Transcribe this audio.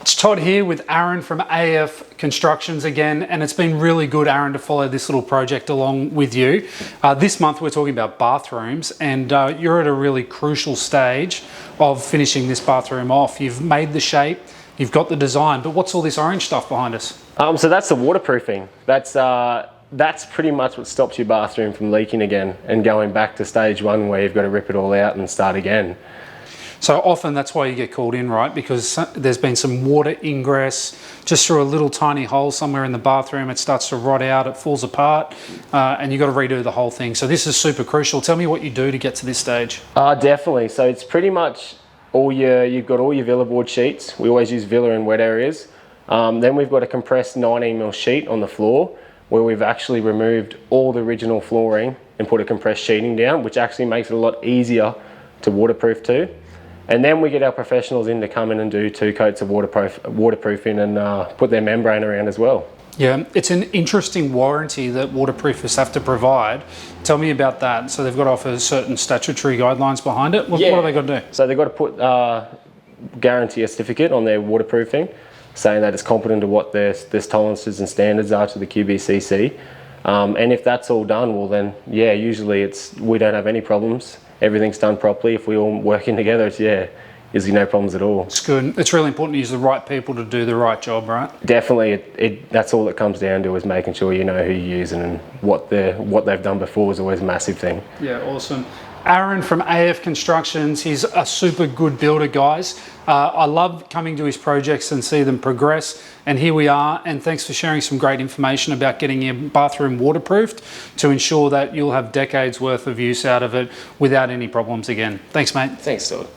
It's Todd here with Aaron from AF Constructions again, and it's been really good, Aaron, to follow this little project along with you. This month we're talking about bathrooms, and you're at a really crucial stage of finishing this bathroom off. You've made the shape, you've got the design, but what's all this orange stuff behind us? So that's the waterproofing. That's pretty much what stops your bathroom from leaking again and going back to stage one where you've got to rip it all out and start again. So often that's why you get called in, right? Because there's been some water ingress just through a little tiny hole somewhere in the bathroom. It starts to rot out, it falls apart, and you've got to redo the whole thing. So this is super crucial. Tell me what you do to get to this stage. Definitely. So it's pretty much you've got all your Villa board sheets. We always use Villa in wet areas. Then we've got a compressed 19mm sheet on the floor where we've actually removed all the original flooring and put a compressed sheeting down, which actually makes it a lot easier to waterproof too. And then we get our professionals in to come in and do 2 coats of waterproofing and put their membrane around as well. Yeah, it's an interesting warranty that waterproofers have to provide. Tell me about that. So they've got to offer certain statutory guidelines behind it. What have they got to do? So they've got to put guarantee a certificate on their waterproofing, saying that it's competent to what their tolerances and standards are to the QBCC. And if that's all done, well then, yeah, usually we don't have any problems. Everything's done properly. If we're all working together, there's no problems at all. It's good. It's really important to use the right people to do the right job, right? Definitely. That's all it comes down to, is making sure you know who you're using, and what they've done before is always a massive thing. Yeah, awesome. Aaron from AF Constructions, he's a super good builder, guys. I love coming to his projects and see them progress, and here we are. And thanks for sharing some great information about getting your bathroom waterproofed to ensure that you'll have decades worth of use out of it without any problems again. Thanks, mate. Thanks, Todd.